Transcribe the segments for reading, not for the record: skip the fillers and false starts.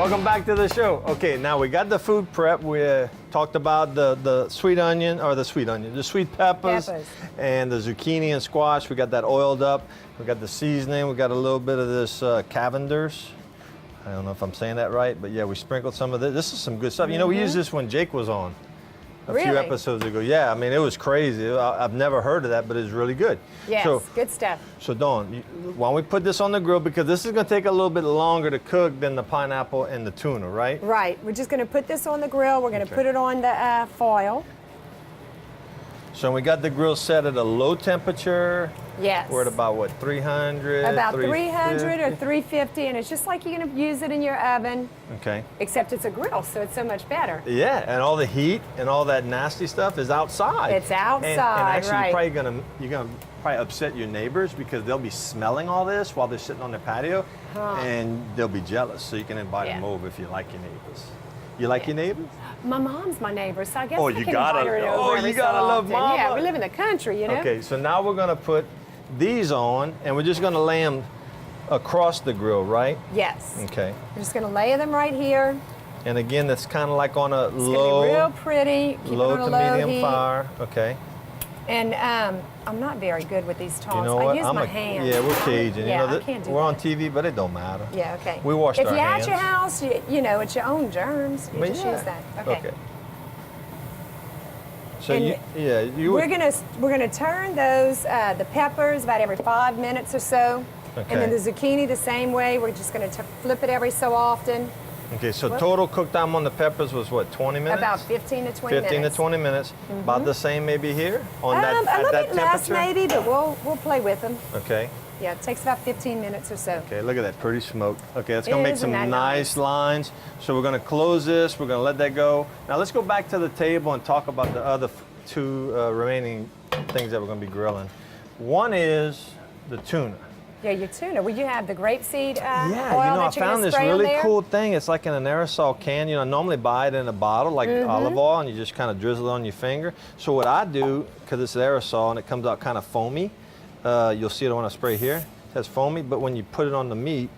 Welcome back to the show. Okay, now we got the food prep. We talked about the sweet peppers, and the zucchini and squash. We got that oiled up. We got the seasoning. We got a little bit of this Cavender's. I don't know if I'm saying that right, but yeah, we sprinkled some of this. This is some good stuff. You know, we used this when Jake was on a few episodes ago. Yeah, I mean, it was crazy. I've never heard of that, but it's really good. Yes, so, good stuff. So Dawn, why don't we put this on the grill, because this is going to take a little bit longer to cook than the pineapple and the tuna, right? Right. We're just going to put this on the grill. We're going to put it on the foil. So we got the grill set at a low temperature. Yes. We're at about, what, 300? About 300 or 350, and it's just like you're going to use it in your oven. Okay. Except it's a grill, so it's so much better. Yeah, and all the heat and all that nasty stuff is outside. It's outside, and actually, right. you're gonna probably upset your neighbors, because they'll be smelling all this while they're sitting on their patio, and they'll be jealous. So you can invite them over if you like your neighbors. You like your neighbors? My mom's my neighbor, so I guess I you can gotta, invite her over every you gotta so love often. Mama. Yeah, we live in the country, you know. Okay, so now we're gonna put these on, and we're just gonna lay them across the grill, right? Yes. Okay. We're just gonna lay them right here. And again, that's kind of like on a It's gonna be real pretty. Keep low it on to a low medium heat. fire. Okay. And I'm not very good with these tongs. You know I what? use my hands. Yeah, we're Cajun. Yeah, you know, I can't do we're on that. TV, but it don't matter. Yeah, okay. We washed our If you're hands. at your house, you know, it's your own germs. You just use that. Okay. So we're gonna turn those the peppers about every 5 minutes or so, and then the zucchini the same way. We're just gonna flip it every so often. Okay, so total cook time on the peppers was what, 20 minutes? About 15 to 20 minutes. 15 to 20 minutes. About the same maybe here on a little bit less temperature? maybe, but we'll play with them. Okay. Yeah, it takes about 15 minutes or so. Okay, look at that pretty smoke. Okay, it's gonna make some Isn't that nice lines. So we're gonna close this, we're gonna let that go. Now let's go back to the table and talk about the other two remaining things that we're gonna be grilling. One is the tuna. Yeah, your tuna. Well, you have the grapeseed oil Yeah, you know, I that you're found gonna this spray on really there. cool thing. It's like in an aerosol can. You know, I normally buy it in a bottle, like olive oil, and you just kind of drizzle it on your finger. So what I do, because it's aerosol and it comes out kind of foamy, you'll see it when I spray here. It has foamy, but when you put it on the meat,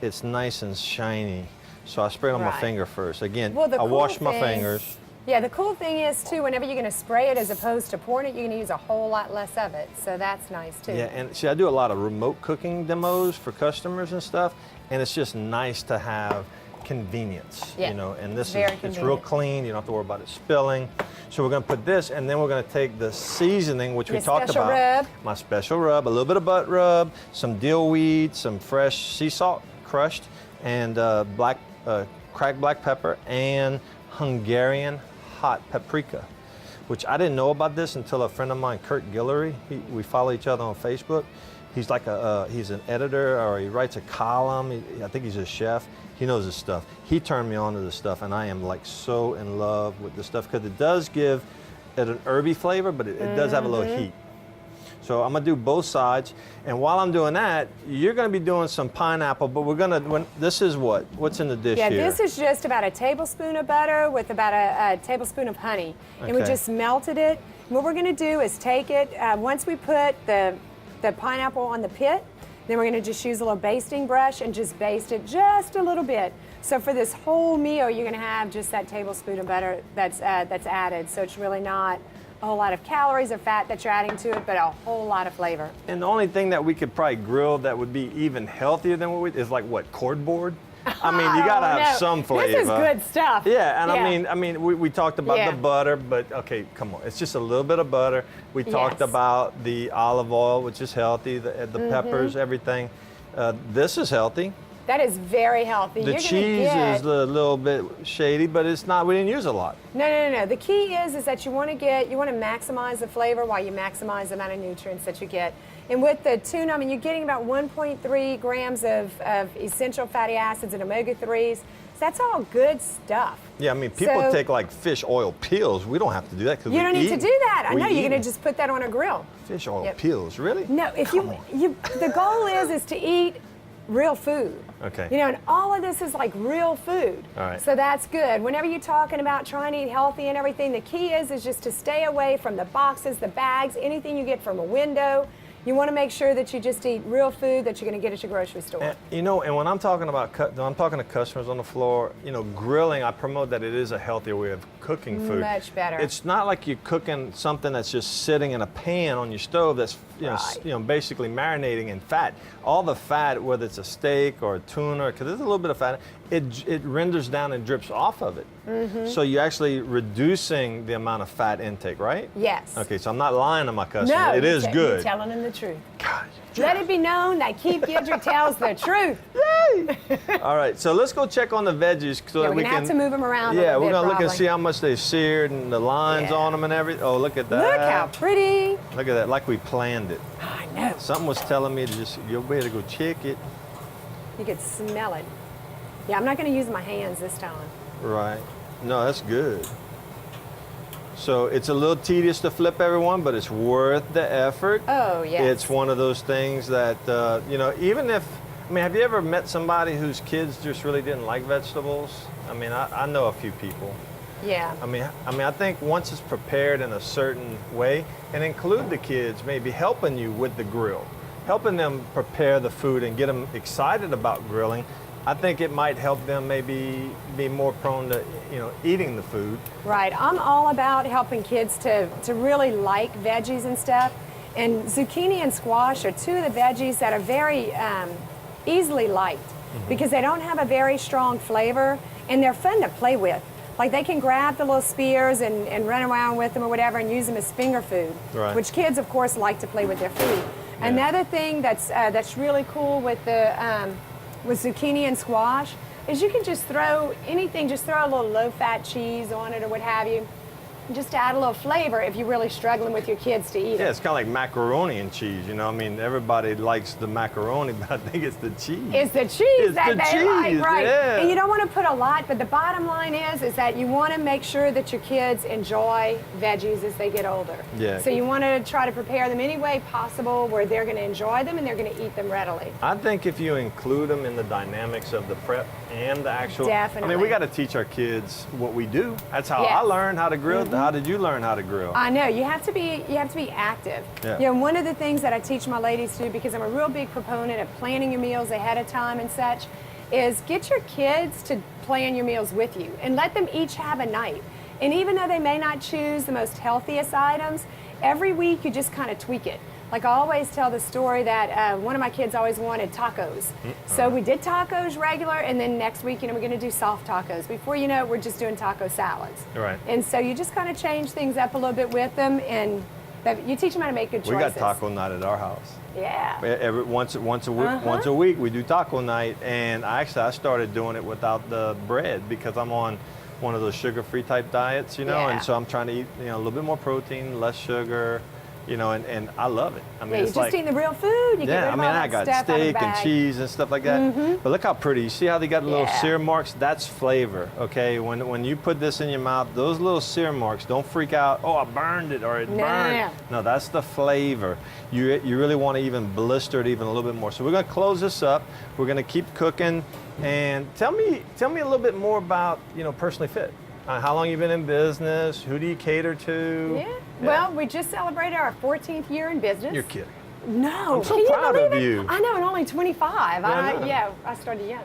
it's nice and shiny. So I spray it on my finger first. Again, I wash my fingers. Yeah, the cool thing is, too, whenever you're going to spray it as opposed to pouring it, you're going to use a whole lot less of it. So that's nice, too. Yeah, and see, I do a lot of remote cooking demos for customers and stuff, and it's just nice to have convenience, you know, and this is, it's real clean. You don't have to worry about it spilling. So we're going to put this, and then we're going to take the seasoning, which we talked about. Rub. My special rub, a little bit of butt rub, some dill weed, some fresh sea salt crushed, and cracked black pepper, and Hungarian hot paprika, which I didn't know about this until a friend of mine, Kurt Guillory, we follow each other on Facebook. He's like he's an editor, or he writes a column. I think he's a chef. He knows his stuff. He turned me on to this stuff, and I am like so in love with this stuff, because it does give it an herby flavor, but it does have a little heat. So I'm gonna do both sides, and while I'm doing that, you're gonna be doing some pineapple, but we're gonna, this is what's in the dish here? Yeah, this is just about a tablespoon of butter with about a tablespoon of honey. And we just melted it. And what we're gonna do is take it, once we put the pineapple on the pit, then we're gonna just use a little basting brush and just baste it just a little bit. So for this whole meal, you're gonna have just that tablespoon of butter that's added. So it's really not a whole lot of calories or fat that you're adding to it, but a whole lot of flavor. And the only thing that we could probably grill that would be even healthier than what we is like what, cordboard? I mean, you gotta have some flavor. This is good stuff. Yeah, and I mean, we talked about the butter, but okay, come on, it's just a little bit of butter. We talked about the olive oil, which is healthy, the peppers, everything. This is healthy. That is very healthy. The cheese is a little bit shady, but it's not. We didn't use a lot. No. The key is that you want to maximize the flavor while you maximize the amount of nutrients that you get. And with the tuna, I mean, you're getting about 1.3 grams of essential fatty acids and omega-3s. So that's all good stuff. Yeah, I mean, people take like fish oil pills. We don't have to do that because you don't need to do that. I know you're going to just put that on a grill. Fish oil pills, really? No, if the goal is to eat real food. Okay. You know, and all of this is like real food. All right. So that's good. Whenever you're talking about trying to eat healthy and everything, the key is just to stay away from the boxes, the bags, anything you get from a window. You want to make sure that you just eat real food that you're going to get at your grocery store. And, you know, and when I'm talking about, when I'm talking to customers on the floor, you know, grilling, I promote that it is a healthier way of cooking food. Much better. It's not like you're cooking something that's just sitting in a pan on your stove that's, you know, basically marinating in fat. All the fat, whether it's a steak or a tuna, because there's a little bit of fat, it renders down and drips off of it. So you're actually reducing the amount of fat intake, right? Yes. Okay, so I'm not lying to my customer. No, it is good. You're telling them the truth. God, Let it be known that Keith Gidrick tells the truth. Yay! All right, so let's go check on the veggies so that We're we going to have to move them around. Yeah, a we're bit, gonna look and probably. see how much they seared and the lines on them and everything. Oh, look at that! Look how pretty. Look at that, like we planned it. I know. Something was telling me to just you'll be able to go check it. You could smell it. Yeah, I'm not going to use my hands this time. Right. No, that's good. So it's a little tedious to flip everyone, but it's worth the effort. Oh, yes. It's one of those things that, you know, even if, I mean, have you ever met somebody whose kids just really didn't like vegetables? I mean, I know a few people. Yeah. I mean, I think once it's prepared in a certain way, and include the kids, maybe helping you with the grill, helping them prepare the food and get them excited about grilling, I think it might help them maybe be more prone to, you know, eating the food. Right. I'm all about helping kids to really like veggies and stuff. And zucchini and squash are two of the veggies that are very easily liked because they don't have a very strong flavor and they're fun to play with. Like they can grab the little spears and run around with them or whatever and use them as finger food, Right. which kids, of course, like to play with their food. Yeah. Another thing that's really cool with with zucchini and squash is you can just throw anything, just throw a little low-fat cheese on it or what have you, just to add a little flavor if you're really struggling with your kids to eat Yeah, it. it's kind of like macaroni and cheese, you know. I mean, everybody likes the macaroni, but I think it's the cheese. It's the cheese It's that the they cheese, like, right? yeah. And you don't want to put a lot, but the bottom line is that you want to make sure that your kids enjoy veggies as they get older. Yeah. So you want to try to prepare them any way possible where they're going to enjoy them and they're going to eat them readily. I think if you include them in the dynamics of the prep and the actual, I Definitely. mean, we got to teach our kids what we do. That's how Yes. I learned how to grill. How did you learn how to grill? I know you have to be active. Yeah. You know, one of the things that I teach my ladies to do, because I'm a real big proponent of planning your meals ahead of time and such, is get your kids to plan your meals with you and let them each have a night. And even though they may not choose the most healthiest items, every week you just kind of tweak it. Like I always tell the story that one of my kids always wanted tacos. So we did tacos regular, and then next week, you know, we're going to do soft tacos. Before you know it, we're just doing taco salads. Right. And so you just kind of change things up a little bit with them, and you teach them how to make good choices. We got taco night at our house. Yeah. Once a week we do taco night, and I started doing it without the bread because I'm on one of those sugar-free type diets, you know, Yeah. and so I'm trying to eat, you know, a little bit more protein, less sugar, you know, and I love it. I mean, Yeah, you're it's just like, eating the real food. You get rid yeah, of I mean, all I that got stuff out of the steak and bag. cheese and stuff like that. But look how pretty. You see how they got the little Yeah. sear marks? That's flavor, okay? When you put this in your mouth, those little sear marks, don't freak out, oh, I burned it or it burned. No. No, that's the flavor. You really want to even blister it even a little bit more. So we're going to close this up. We're going to keep cooking. And tell me a little bit more about, you know, Personally Fit. How long you been in business? Who do you cater to? Yeah. Well, we just celebrated our 14th year in business. You're kidding. No, I'm so can you proud believe of it? you. I know, and only 25. I know. I started young.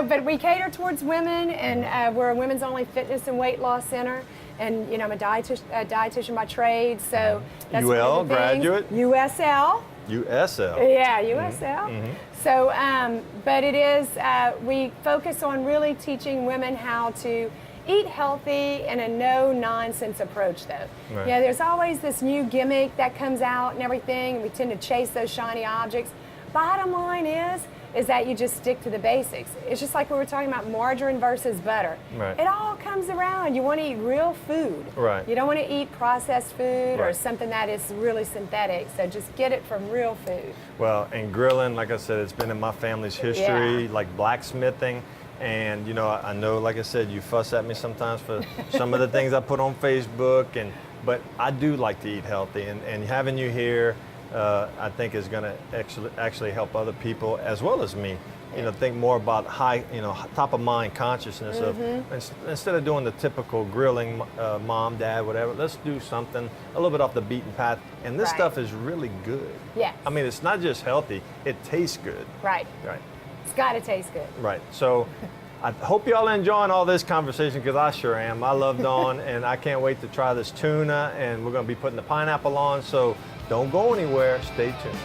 But we cater towards women, and we're a women's only fitness and weight loss center. And you know, I'm a dietitian by trade, so that's one UL of the things. graduate? USL. USL. Yeah, USL. So, but it is, we focus on really teaching women how to eat healthy in a no-nonsense approach, though. Right. Yeah, there's always this new gimmick that comes out and everything, and we tend to chase those shiny objects. Bottom line is that you just stick to the basics. It's just like we were talking about margarine versus butter. Right. It all comes around. You want to eat real food. Right. You don't want to eat processed food or Right. something that is really synthetic. So just get it from real food. Well, and grilling, like I said, it's been in my family's history, Yeah. like blacksmithing. And, you know, I know, like I said, you fuss at me sometimes for some of the things I put on Facebook, but I do like to eat healthy. And having you here, I think is going to actually help other people as well as me. You know, think more about high, you know, top of mind consciousness of instead of doing the typical grilling, mom, dad, whatever. Let's do something a little bit off the beaten path. And this stuff is really good. Yes. I mean, it's not just healthy; it tastes good. Right. Right. It's got to taste good. Right. So, I hope y'all enjoying all this conversation because I sure am. I love Dawn, and I can't wait to try this tuna. And we're going to be putting the pineapple on. So, don't go anywhere. Stay tuned.